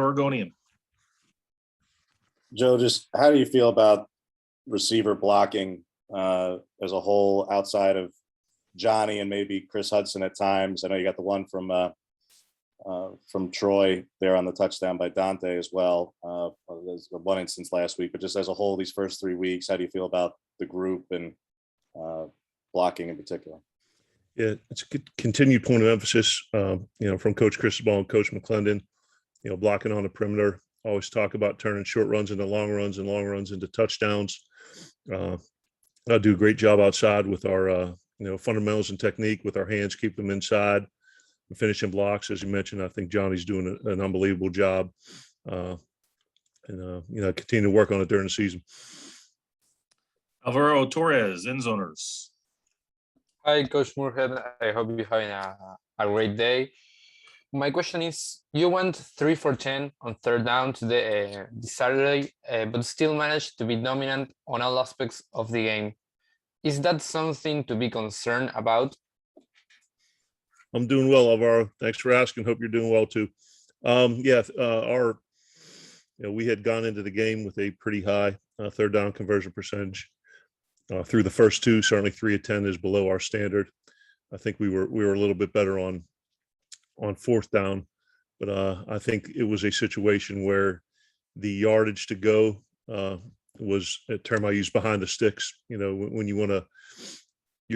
Oregonian. Joe, just how do you feel about receiver blocking as a whole outside of Johnny and maybe Chris Hudson at times? I know you got the one from Troy there on the touchdown by Dante as well. There's one instance last week, but just as a whole, these first 3 weeks, how do you feel about the group and blocking in particular? Yeah, it's a continued point of emphasis, from Coach Cristobal and Coach McClendon, blocking on the perimeter. Always talk about turning short runs into long runs and long runs into touchdowns. I do a great job outside with our, fundamentals and technique with our hands, keep them inside and finishing blocks. As you mentioned, I think Johnny's doing an unbelievable job and continue to work on it during the season. Alvaro Torres, end zoners. Hi, Coach Moorhead. I hope you're having a great day. My question is, you went 3 for 10 on third down today, this Saturday, but still managed to be dominant on all aspects of the game. Is that something to be concerned about? I'm doing well, Alvaro. Thanks for asking. Hope you're doing well too. We had gone into the game with a pretty high third down conversion percentage. Through the first two, certainly 3 of 10 is below our standard. I think we were a little bit better on fourth down, but I think it was a situation where the yardage to go was a term I use, behind the sticks. When you're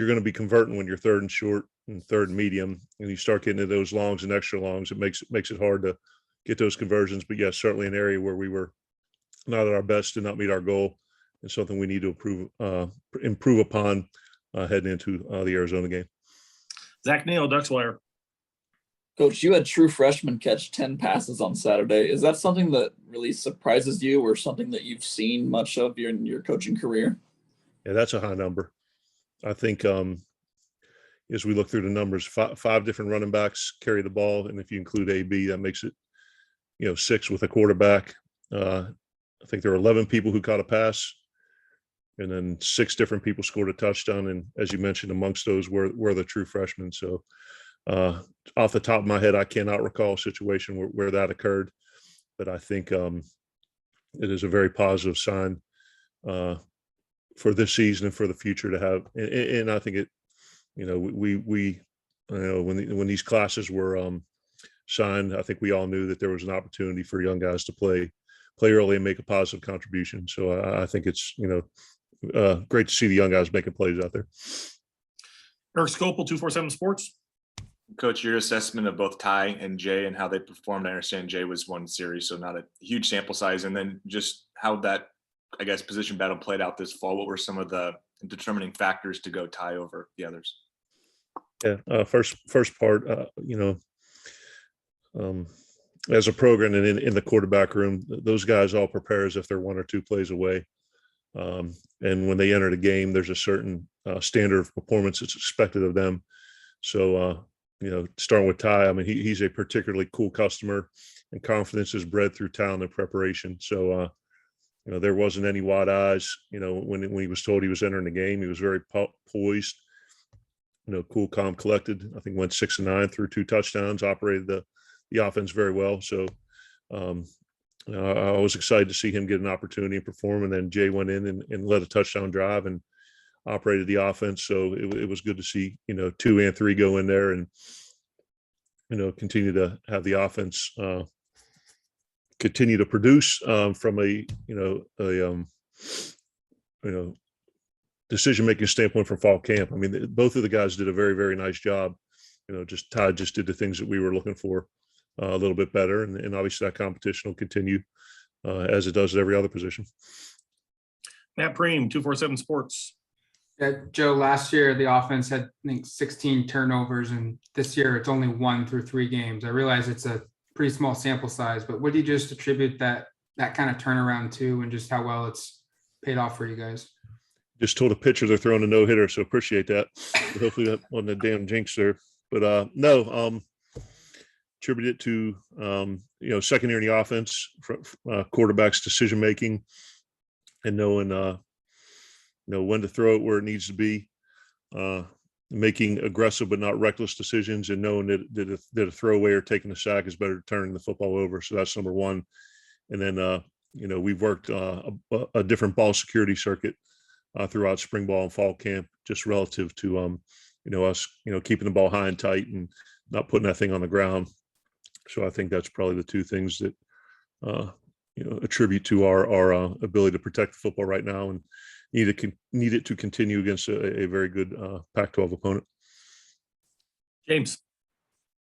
going to be converting when you're third and short and third and medium, and you start getting into those longs and extra longs, it makes it hard to get those conversions. But yes, certainly an area where we were not at our best, did not meet our goal, and something we need to improve upon heading into the Arizona game. Zach Neal, Ducks Wire. Coach, you had true freshmen catch 10 passes on Saturday. Is that something that really surprises you, or something that you've seen much of in your coaching career? Yeah, that's a high number. I think as we look through the numbers, five different running backs carry the ball, and if you include AB, that makes it 6 with a quarterback. I think there were 11 people who caught a pass, and then 6 different people scored a touchdown. And as you mentioned, amongst those were the true freshmen. So off the top of my head, I cannot recall a situation where that occurred, but I think it is a very positive sign for this season and for the future to have. And I think it, when these classes were signed, I think we all knew that there was an opportunity for young guys to play early and make a positive contribution. So I think it's, great to see the young guys making plays out there. Eric Scopel, 247 Sports. Coach, your assessment of both Ty and Jay and how they performed. I understand Jay was one series, so not a huge sample size. And then just how that, I guess, position battle played out this fall. What were some of the determining factors to go Ty over the others? Yeah, first part, as a program and in the quarterback room, those guys all prepare as if they're 1 or 2 plays away. And when they enter the game, there's a certain standard of performance that's expected of them. So, starting with Ty, I mean, he's a particularly cool customer, and confidence is bred through talent and preparation. So, there wasn't any wide eyes. When he was told he was entering the game, he was very poised, cool, calm, collected. I think went 6 of 9 through 2 touchdowns, operated the offense very well. So, I was excited to see him get an opportunity to perform. And then Jay went in and led a touchdown drive and operated the offense. So it was good to see, 2 and 3 go in there and, continue to have the offense continue to produce from a decision-making standpoint from fall camp. I mean, both of the guys did a very, very nice job. Todd just did the things that we were looking for a little bit better. And obviously that competition will continue as it does at every other position. Matt Preem, 247 Sports. Yeah, Joe, last year the offense had, I think, 16 turnovers, and this year it's only 1 through 3 games. I realize it's a pretty small sample size, but what do you just attribute that kind of turnaround to, and just how well it's paid off for you guys? Just told a pitcher they're throwing a no-hitter, so appreciate that. But hopefully that wasn't a damn jinx there. But attribute it to second year in the offense, quarterback's decision making, and knowing when to throw it where it needs to be. making aggressive but not reckless decisions, and knowing that a throwaway or taking a sack is better than turning the football over. So that's number one. And then, we've worked a different ball security circuit throughout spring ball and fall camp, just relative to, us, keeping the ball high and tight and not putting that thing on the ground. So I think that's probably the two things that, attribute to our ability to protect the football right now, and need it to continue against a very good Pac-12 opponent. James.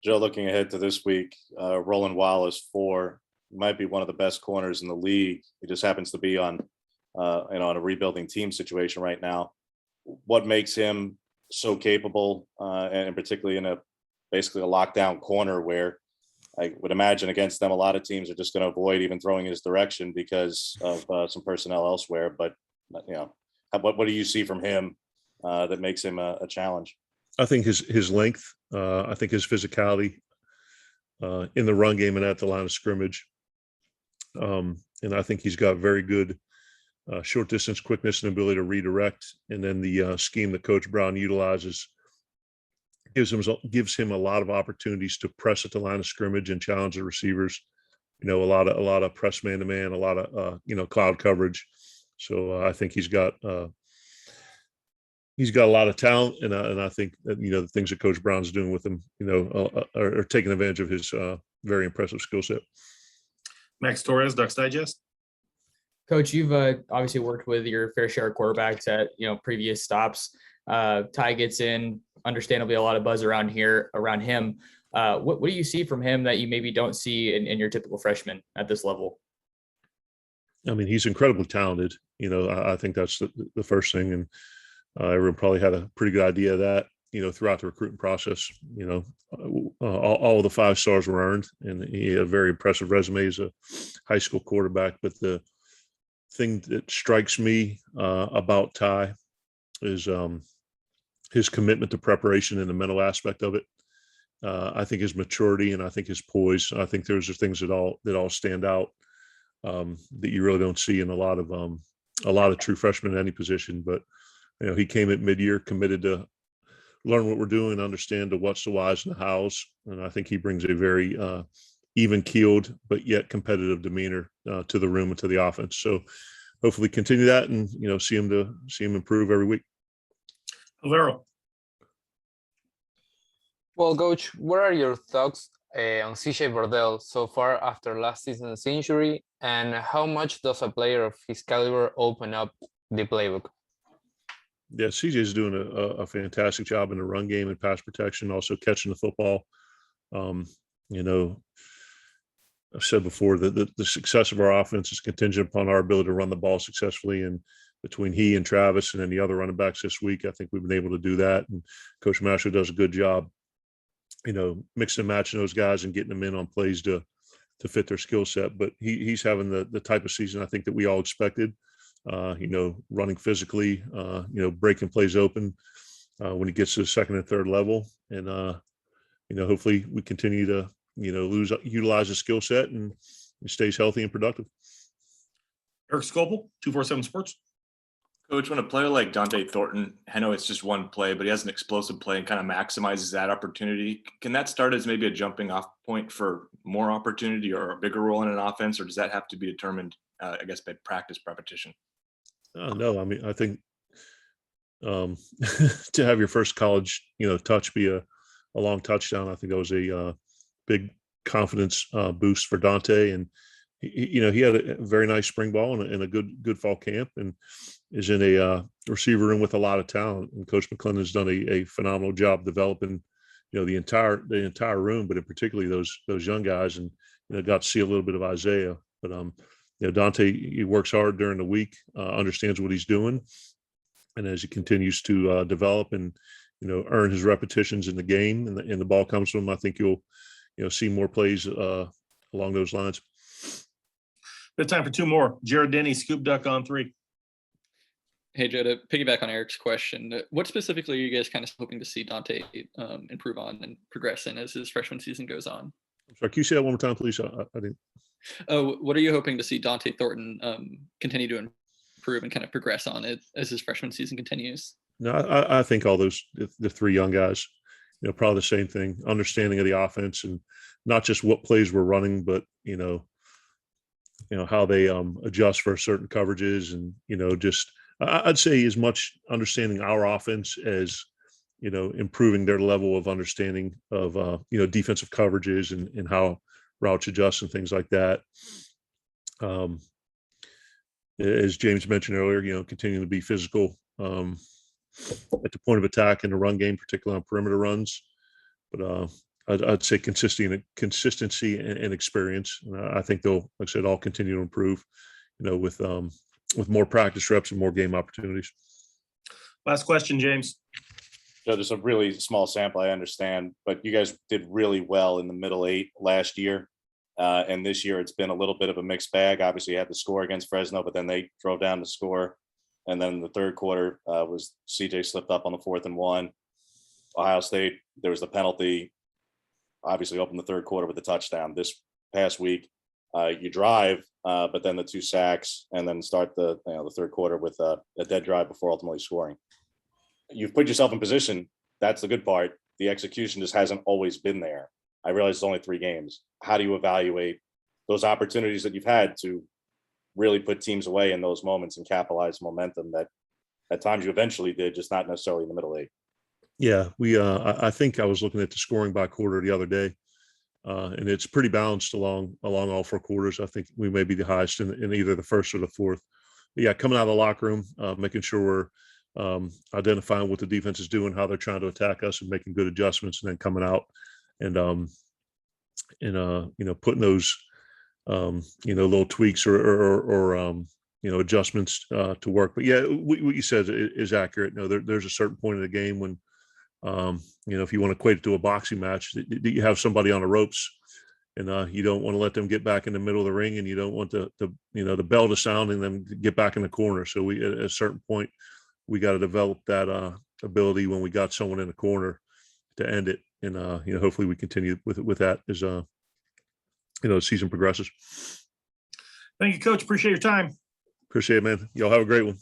Joe, looking ahead to this week, Roland Wallace, 4, might be one of the best corners in the league. He just happens to be on a rebuilding team situation right now. What makes him so capable, and particularly in basically a lockdown corner where I would imagine against them, a lot of teams are just going to avoid even throwing his direction because of some personnel elsewhere. But, what do you see from him that makes him a challenge? I think his length, I think his physicality in the run game and at the line of scrimmage. And I think he's got very good short distance quickness and ability to redirect. And then the scheme that Coach Brown utilizes gives him a lot of opportunities to press at the line of scrimmage and challenge the receivers. A lot of press man to man, a lot of cloud coverage. So I think he's got a lot of talent, and I think that, the things that Coach Brown's doing with him, are taking advantage of his very impressive skill set. Max Torres, Ducks Digest. Coach, you've obviously worked with your fair share of quarterbacks at previous stops. Ty gets in, understandably a lot of buzz around him. What do you see from him that you maybe don't see in your typical freshman at this level? I mean, he's incredibly talented. I think that's the first thing, and everyone probably had a pretty good idea of that. Throughout the recruiting process, all of the 5 stars were earned, and he had a very impressive resume as a high school quarterback. But the thing that strikes me about Ty is his commitment to preparation and the mental aspect of it. I think his maturity and I think his poise. I think those are things that all stand out that you really don't see in a lot of true freshmen in any position. But he came at mid-year committed to learn what we're doing, understand the what's, the whys, and the hows. And I think he brings a very even-keeled but yet competitive demeanor to the room and to the offense. So hopefully continue that and see him improve every week. Alvaro. Well, Coach, what are your thoughts on CJ Bordell so far after last season's injury, and how much does a player of his caliber open up the playbook? Yeah, CJ is doing a fantastic job in the run game and pass protection, also catching the football. I've said before that the success of our offense is contingent upon our ability to run the ball successfully. And between he and Travis and then the other running backs this week, I think we've been able to do that. And Coach Masher does a good job, mixing and matching those guys and getting them in on plays to fit their skill set. But he's having the type of season I think that we all expected. Running physically, breaking plays open when he gets to the second and third level. And, hopefully we continue to, utilize his skill set and he stays healthy and productive. Eric Scopel, 247 Sports. Coach, when a player like Dante Thornton, I know it's just one play, but he has an explosive play and kind of maximizes that opportunity. Can that start as maybe a jumping off point for more opportunity or a bigger role in an offense, or does that have to be determined, by practice repetition? No, I mean, I think to have your first college, touch be a long touchdown, I think that was a big confidence boost for Dante. And he had a very nice spring ball and a good fall camp, and is in a receiver room with a lot of talent. And Coach McClendon has done a phenomenal job developing, the entire room, but in particularly those young guys. And got to see a little bit of Isaiah, but Dante, he works hard during the week, understands what he's doing, and as he continues to develop and earn his repetitions in the game, and the ball comes to him, I think you'll see more plays along those lines. We have time for 2 more. Jared Denny, Scoop Duck on 3. Hey, Joe, to piggyback on Eric's question, what specifically are you guys kind of hoping to see Dante improve on and progress in as his freshman season goes on? I'm sorry, can you say that one more time, please? I didn't. Oh, what are you hoping to see Dante Thornton continue to improve and kind of progress on it as his freshman season continues? No, I think all those, the three young guys, probably the same thing, understanding of the offense and not just what plays we're running, but, how they adjust for certain coverages and, just I'd say as much understanding our offense as, improving their level of understanding of, defensive coverages and how routes adjust and things like that. As James mentioned earlier, continuing to be physical at the point of attack in the run game, particularly on perimeter runs. But I'd say consistency and experience. I think they'll, like I said, all continue to improve, with more practice reps and more game opportunities. Last question, James. So there's a really small sample, I understand, but you guys did really well in the middle eight last year. And this year it's been a little bit of a mixed bag. Obviously you had the score against Fresno, but then they drove down the score. And then the third quarter was CJ slipped up on the 4th and 1. Ohio State, there was the penalty, obviously opened the third quarter with a touchdown. This past week, you drive, but then the 2 sacks and then start the third quarter with a dead drive before ultimately scoring. You've put yourself in position. That's the good part. The execution just hasn't always been there. I realize it's only 3 games. How do you evaluate those opportunities that you've had to really put teams away in those moments and capitalize momentum that at times you eventually did, just not necessarily in the middle eight? Yeah, I think I was looking at the scoring by quarter the other day, and it's pretty balanced along all 4 quarters. I think we may be the highest in either the first or the fourth. But yeah, coming out of the locker room, making sure we're identifying what the defense is doing, how they're trying to attack us, and making good adjustments, and then coming out and putting those little tweaks or adjustments to work. But yeah, what you said is accurate. There's a certain point in the game when if you want to equate it to a boxing match, you have somebody on the ropes, and you don't want to let them get back in the middle of the ring, and you don't want the bell to sound and then get back in the corner. So we, at a certain point, we got to develop that ability when we got someone in the corner to end it, and hopefully we continue with that as the season progresses. Thank you, Coach. Appreciate your time. Appreciate it, man. Y'all have a great one.